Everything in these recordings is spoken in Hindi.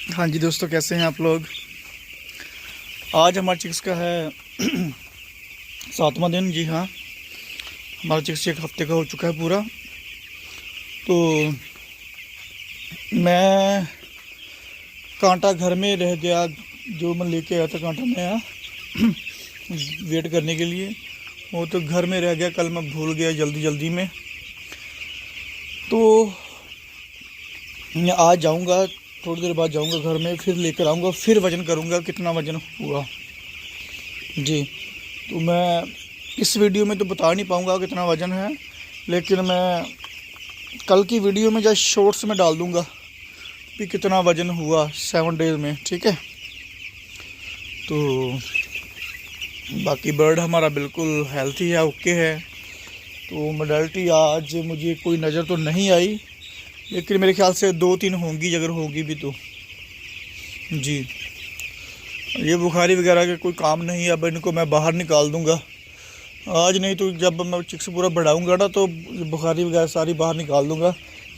हाँ जी दोस्तों, कैसे हैं आप लोग। आज हमारे चिक्स का है 7वां दिन। जी हाँ, हमारा चिक्स 1 हफ्ते का हो चुका है पूरा। तो मैं कांटा घर में रह गया, जो मैं लेके आया था कांटा नया वेट करने के लिए, वो तो घर में रह गया। कल मैं भूल गया जल्दी जल्दी में। तो मैं आज जाऊंगा, थोड़ी देर बाद जाऊंगा घर में, फिर लेकर आऊंगा, फिर वज़न करूंगा कितना वज़न हुआ। जी, तो मैं इस वीडियो में तो बता नहीं पाऊंगा कितना वज़न है, लेकिन मैं कल की वीडियो में जस्ट शॉर्ट्स में डाल दूंगा कि कितना वज़न हुआ 7 डेज़ में। ठीक है, तो बाकी बर्ड हमारा बिल्कुल हेल्थी है, ओके है। तो मोडालिटी आज मुझे कोई नज़र तो नहीं आई, लेकिन मेरे ख्याल से 2-3 होंगी, अगर होगी भी तो। जी, ये बुखारी वगैरह के कोई काम नहीं है। अब इनको मैं बाहर निकाल दूंगा आज, नहीं तो जब मैं चिक्स पूरा बढ़ाऊंगा ना, तो बुखारी वगैरह सारी बाहर निकाल दूंगा।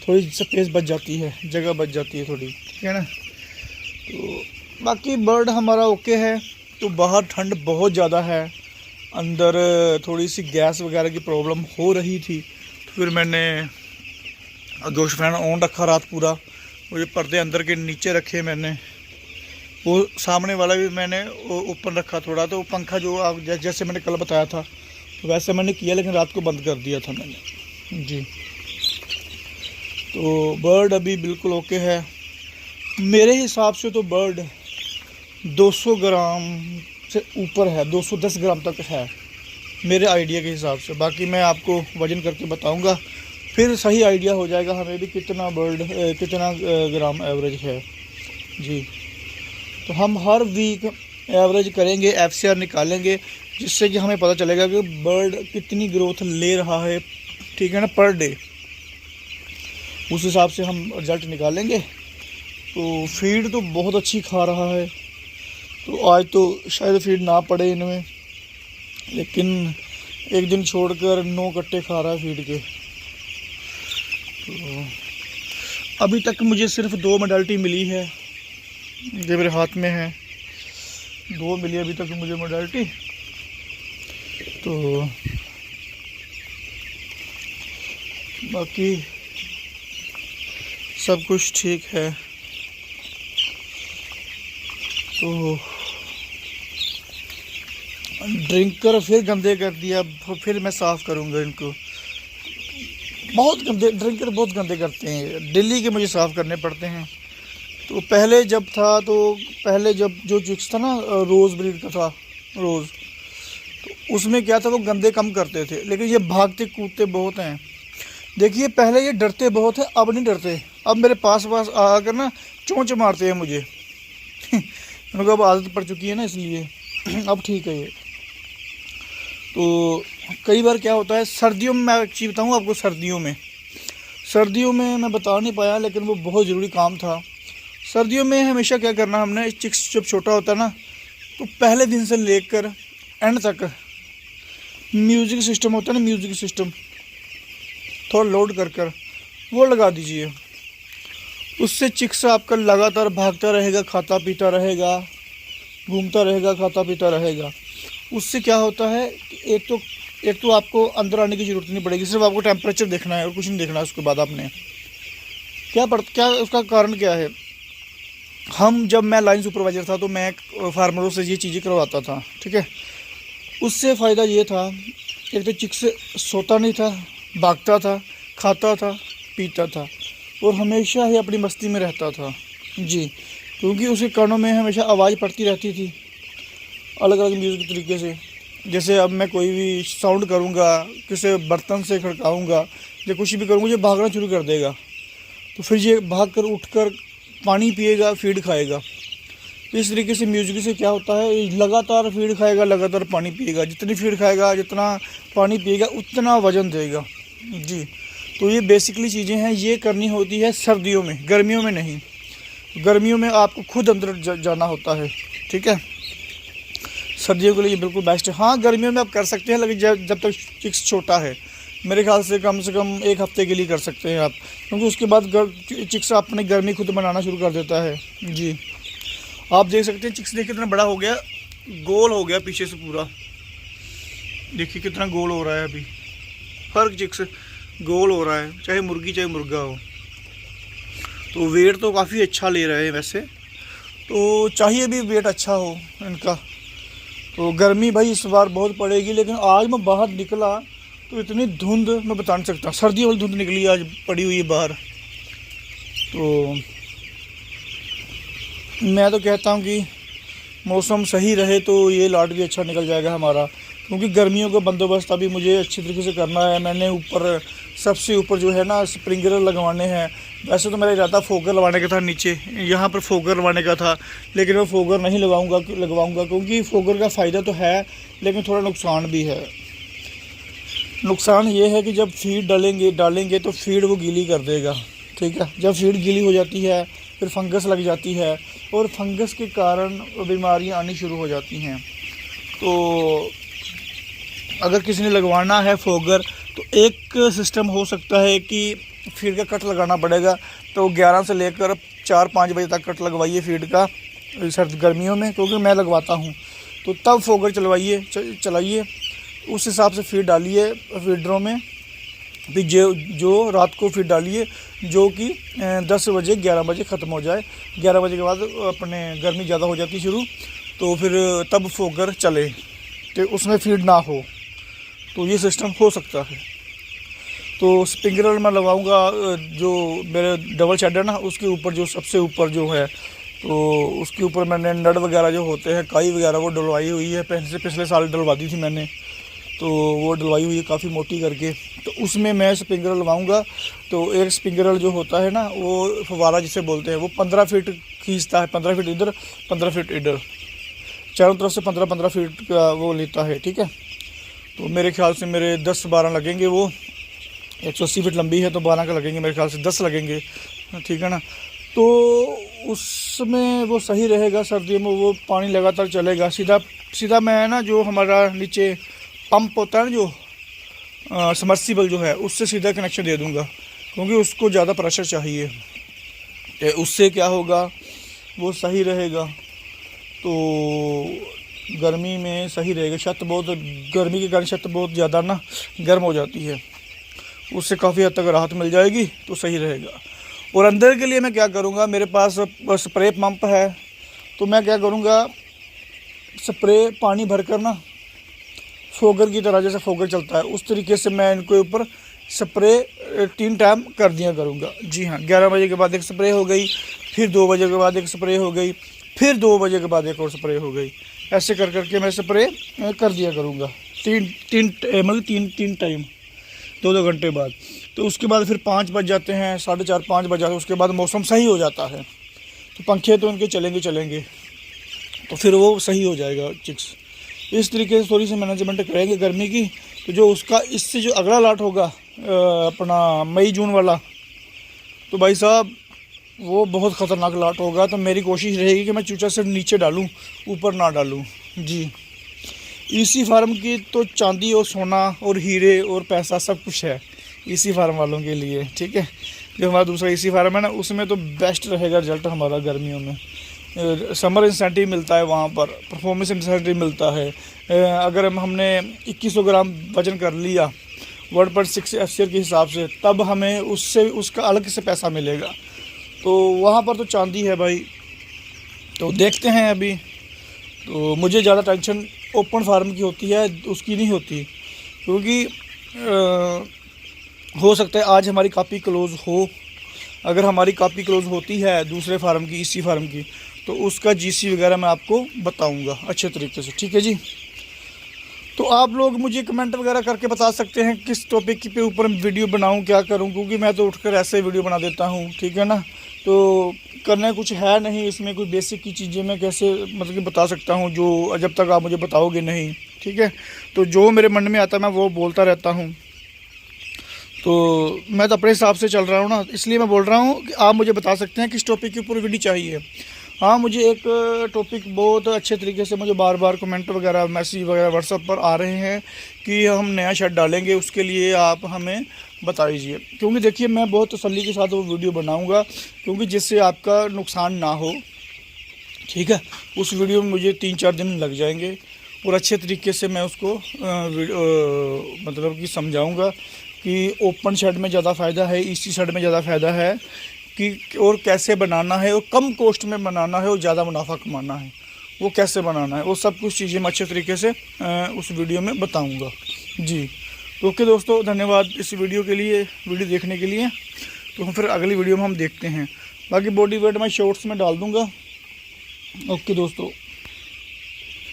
थोड़ी स्पेस बच जाती है, जगह बच जाती है थोड़ी, ठीक है ना। तो बाकी बर्ड हमारा ओके है। तो बाहर ठंड बहुत ज़्यादा है, अंदर थोड़ी सी गैस वगैरह की प्रॉब्लम हो रही थी। तो फिर मैंने एग्जॉस्ट फैन ऑन रखा रात पूरा, वो जो पर्दे अंदर के नीचे रखे मैंने, वो सामने वाला भी मैंने ऊपर रखा थोड़ा। तो पंखा जो आप जैसे मैंने कल बताया था, तो वैसे मैंने किया, लेकिन रात को बंद कर दिया था मैंने। जी, तो बर्ड अभी बिल्कुल ओके है। मेरे हिसाब से तो बर्ड 200 ग्राम से ऊपर है, 210 ग्राम तक है मेरे आइडिया के हिसाब से। बाकी मैं आपको वज़न करके बताऊंगा, फिर सही आइडिया हो जाएगा हमें भी कितना कितना ग्राम एवरेज है। जी, तो हम हर वीक एवरेज करेंगे, FCR निकालेंगे, जिससे कि हमें पता चलेगा कि बर्ड कितनी ग्रोथ ले रहा है, ठीक है ना, पर डे। उस हिसाब से हम रिज़ल्ट निकालेंगे। तो फीड तो बहुत अच्छी खा रहा है, तो आज तो शायद फीड ना पड़े इनमें, लेकिन एक दिन छोड़कर 9 कट्टे खा रहा है फीड के। तो अभी तक मुझे सिर्फ 2 मोडालिटी मिली है, ये मेरे हाथ में है, 2 मिली अभी तक मुझे मोडालिटी। तो बाकी सब कुछ ठीक है। तो ड्रिंकर फिर गंदे कर दिया, फिर मैं साफ़ करूँगा इनको। बहुत गंदे ड्रिंकर, बहुत गंदे करते हैं, डेली के मुझे साफ़ करने पड़ते हैं। तो पहले जब था, तो पहले जब जो चिक्स था ना, रोज़ ब्रीड का था, रोज़, तो उसमें क्या था, वो गंदे कम करते थे, लेकिन ये भागते कूदते बहुत हैं। देखिए, पहले ये डरते बहुत है, अब नहीं डरते। अब मेरे पास आकर ना चोंच मारते हैं मुझे उनको अब आदत पड़ चुकी है ना, इसलिए अब ठीक है ये। तो कई बार क्या होता है सर्दियों में, मैं एक चीज़ बताऊँ आपको, सर्दियों में मैं बता नहीं पाया, लेकिन वो बहुत ज़रूरी काम था। सर्दियों में हमेशा क्या करना हमने, चिक्स जब छोटा होता है ना, तो पहले दिन से लेकर एंड तक म्यूज़िक सिस्टम होता है ना, म्यूज़िक सिस्टम थोड़ा लोड कर वो लगा दीजिए। उससे चिक्स आपका लगातार भागता रहेगा, खाता पीता रहेगा, घूमता रहेगा, खाता पीता रहेगा। उससे क्या होता है कि एक तो आपको अंदर आने की ज़रूरत नहीं पड़ेगी, सिर्फ आपको टेम्परेचर देखना है और कुछ नहीं देखना है। उसके बाद आपने क्या उसका कारण क्या है, जब मैं लाइन सुपरवाइज़र था, तो मैं फार्मरों से ये चीज़ें करवाता था, ठीक है। उससे फ़ायदा ये था, एक तो चिक्स सोता नहीं था, भागता था, खाता था, पीता था, और हमेशा ही अपनी मस्ती में रहता था। जी, क्योंकि उसके कानों में हमेशा आवाज़ पड़ती रहती थी, अलग अलग म्यूज़िक तरीके से। जैसे अब मैं कोई भी साउंड करूँगा, किसी बर्तन से खड़काऊँगा या कुछ भी करूँगा, ये भागना शुरू कर देगा। तो फिर ये भाग कर उठ कर पानी पिएगा, फीड खाएगा। इस तरीके से म्यूज़िक से क्या होता है, लगातार फीड खाएगा, लगातार पानी पिएगा। जितनी फीड खाएगा, जितना पानी पिएगा, उतना वज़न देगा। जी, तो ये बेसिकली चीज़ें हैं, ये करनी होती है सर्दियों में, गर्मियों में नहीं। गर्मियों में आपको खुद अंदर जाना होता है, ठीक है। सर्दियों के लिए ये बिल्कुल बेस्ट है। हाँ, गर्मियों में आप कर सकते हैं, लेकिन जब तक चिक्स छोटा है, मेरे ख्याल से कम 1 हफ़्ते के लिए कर सकते हैं आप, क्योंकि उसके बाद चिक्स अपनी गर्मी खुद बनाना शुरू कर देता है। जी आप देख सकते हैं चिक्स देखिए कितना बड़ा हो गया, गोल हो गया पीछे से पूरा, देखिए कितना गोल हो रहा है। अभी हर चिक्स गोल हो रहा है, चाहे मुर्गी चाहे मुर्गा हो। तो वेट तो काफ़ी अच्छा ले रहे हैं वैसे, तो चाहिए भी वेट अच्छा हो इनका। तो गर्मी भाई इस बार बहुत पड़ेगी, लेकिन आज मैं बाहर निकला तो इतनी धुंध मैं बता नहीं सकता, सर्दियों वाली धुंध निकली आज पड़ी हुई है बाहर। तो मैं तो कहता हूँ कि मौसम सही रहे तो ये लाट भी अच्छा निकल जाएगा हमारा, क्योंकि गर्मियों का बंदोबस्त अभी मुझे अच्छी तरीके से करना है। मैंने ऊपर सबसे ऊपर जो है ना स्प्रिंकलर लगवाने हैं। वैसे तो मेरा इरादा फोगर लगवाने का था, नीचे यहाँ पर फोगर लगवाने का था, लेकिन मैं फोगर नहीं लगवाऊंगा क्योंकि फोगर का फ़ायदा तो है लेकिन थोड़ा नुकसान भी है। नुकसान ये है कि जब फीड डालेंगे तो फीड वो गीली कर देगा, ठीक है। जब फीड गीली हो जाती है फिर फंगस लग जाती है, और फंगस के कारण बीमारियां आनी शुरू हो जाती हैं। तो अगर किसी ने लगवाना है फोगर तो एक सिस्टम हो सकता है कि फीड का कट लगाना पड़ेगा। तो 11 से लेकर 4-5 बजे तक कट लगवाइए फीड का सर्द गर्मियों में, क्योंकि मैं लगवाता हूँ। तो तब फोगर चलाइए, उस हिसाब से फीड डालिए फीडरों में। फिर जो रात को फीड डालिए जो कि 10 बजे 11 बजे ख़त्म हो जाए। 11 बजे के बाद अपने गर्मी ज़्यादा हो जाती शुरू, तो फिर तब फोगर चले तो उसमें फीड ना हो। तो ये सिस्टम हो सकता है। तो स्प्रिंकलर मैं लगाऊंगा जो मेरे डबल शेड है ना, उसके ऊपर जो सबसे ऊपर जो है, तो उसके ऊपर मैंने नट वगैरह जो होते हैं, काई वगैरह वो डलवाई हुई है। पिछले साल डलवा दी थी मैंने, तो वो डलवाई हुई है काफ़ी मोटी करके। तो उसमें मैं स्प्रिंकलर लगाऊंगा। तो एक स्प्रिंकलर जो होता है ना, वो फव्वारा जिसे बोलते हैं, वो 15 फीट खींचता है, 15 फीट इधर 15 फीट इधर, चारों तरफ से 15-15 फीट का वो लेता है, ठीक है। तो मेरे ख्याल से मेरे 10-12 लगेंगे। वो 180 फीट लंबी है तो 12 का लगेंगे, मेरे ख्याल से 10 लगेंगे, ठीक है ना। तो उसमें वो सही रहेगा। सर्दियों में वो पानी लगातार चलेगा। सीधा मैं ना जो हमारा नीचे पंप होता है ना, जो समर्सिबल जो है, उससे सीधा कनेक्शन दे दूंगा, क्योंकि उसको ज़्यादा प्रेशर चाहिए। तो उससे क्या होगा, वो सही रहेगा। तो गर्मी में सही रहेगा। छत बहुत गर्मी के कारण छत बहुत ज़्यादा ना गर्म हो जाती है, उससे काफ़ी हद तक राहत मिल जाएगी, तो सही रहेगा। और अंदर के लिए मैं क्या करूँगा, मेरे पास स्प्रे पंप है, तो मैं क्या करूँगा, स्प्रे पानी भरकर ना फोगर की तरह, जैसे फोगर चलता है उस तरीके से मैं इनके ऊपर स्प्रे 3 टाइम कर दिया करूँगा। जी हाँ, 11 बजे के बाद एक स्प्रे हो गई, फिर 2 बजे के बाद एक स्प्रे हो गई, फिर 2 बजे के बाद एक और स्प्रे हो गई। ऐसे कर करके मैं स्प्रे कर दिया करूँगा मतलब 3 टाइम 2-2 घंटे बाद। तो उसके बाद फिर 5 बज जाते हैं, 4:30-5 बज जाते हैं। उसके बाद मौसम सही हो जाता है, तो पंखे तो उनके चलेंगे, तो फिर वो सही हो जाएगा चिक्स। इस तरीके से थोड़ी सी मैनेजमेंट करेंगे गर्मी की। तो जो उसका इससे जो अगला लाट होगा अपना मई-जून वाला, तो भाई साहब वो बहुत ख़तरनाक लाट होगा। तो मेरी कोशिश रहेगी कि मैं चूचा सिर्फ नीचे डालूं, ऊपर ना डालूं। जी, ईसी फार्म की तो चांदी और सोना और हीरे और पैसा सब कुछ है ईसी फार्म वालों के लिए, ठीक है। जो हमारा दूसरा ईसी फार्म है ना, उसमें तो बेस्ट रहेगा रिजल्ट हमारा गर्मियों में। समर इंसेंटिव मिलता है वहाँ पर, परफॉर्मेंस इंसेंटिव मिलता है। अगर हमने 2100 ग्राम वज़न कर लिया 1.6 FCR के हिसाब से, तब हमें उसका अलग से पैसा मिलेगा। तो वहाँ पर तो चांदी है भाई। तो देखते हैं अभी। तो मुझे ज़्यादा टेंशन ओपन फार्म की होती है, उसकी नहीं होती, क्योंकि हो सकता है आज हमारी कॉपी क्लोज़ हो। अगर हमारी कॉपी क्लोज़ होती है दूसरे फार्म की, ईसी फार्म की, तो उसका जीसी वगैरह मैं आपको बताऊंगा अच्छे तरीके से, ठीक है जी। तो आप लोग मुझे कमेंट वगैरह करके बता सकते हैं किस टॉपिक पे ऊपर वीडियो बनाऊं, क्या करूं, क्योंकि मैं तो उठकर ऐसे वीडियो बना देता हूं, ठीक है ना। तो करने कुछ है नहीं इसमें, कोई बेसिक की चीज़ें मैं कैसे मतलब कि बता सकता हूं जो जब तक आप मुझे बताओगे नहीं, ठीक है। तो जो मेरे मन में आता है मैं वो बोलता रहता हूं। तो मैं तो अपने हिसाब से चल रहा हूँ ना, इसलिए मैं बोल रहा हूँ कि आप मुझे बता सकते हैं किस टॉपिक के ऊपर वीडियो चाहिए। हाँ, मुझे एक टॉपिक बहुत अच्छे तरीके से मुझे बार बार कमेंट वगैरह मैसेज वगैरह व्हाट्सएप पर आ रहे हैं कि हम नया शेड डालेंगे, उसके लिए आप हमें बता दीजिए। क्योंकि देखिए मैं बहुत तसल्ली के साथ वो वीडियो बनाऊंगा, क्योंकि जिससे आपका नुकसान ना हो, ठीक है। उस वीडियो में मुझे 3-4 दिन लग जाएंगे और अच्छे तरीके से मैं उसको मतलब कि समझाऊंगा कि ओपन शेड में ज़्यादा फ़ायदा है, इसी शेड में ज़्यादा फ़ायदा है कि और कैसे बनाना है और कम कॉस्ट में बनाना है और ज़्यादा मुनाफा कमाना है, वो कैसे बनाना है, वो सब कुछ चीज़ें मैं अच्छे तरीके से उस वीडियो में बताऊंगा जी। तो ओके दोस्तों, धन्यवाद इस वीडियो के लिए, वीडियो देखने के लिए। तो हम फिर अगली वीडियो में हम देखते हैं। बाकी बॉडी वेट मैं शॉर्ट्स में डाल दूँगा। ओके दोस्तों।